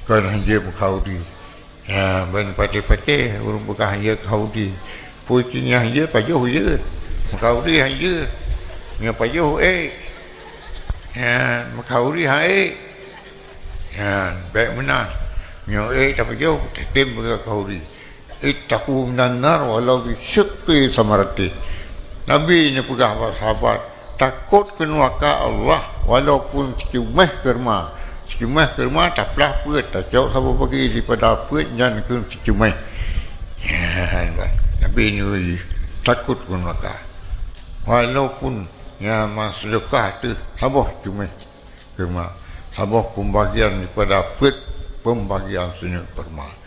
Kan hanya berkaudi. Ya, ben pati-pati urang bekah hanya kaudi. Pucingnya hanya pajuh je. Kaudi hanya. Nya pajuh ya, kaudi hai. Ya, baik benar. Nya tapi pajuh tim kaudi. Ittaqu minan nar walau bi syiqqi samarati. Nabi ni pegah sahabat, takut ke neraka Allah walaupun secumeh kerma. Secumeh kerma tak pelah perut, tak jauh sama pergi daripada perut dan ke secumeh. Nabi ni takut ke neraka. Walaupun ya sedekah tu sabah secumeh kerma. Sabah pembagian daripada perut, pembagian senyum kerma.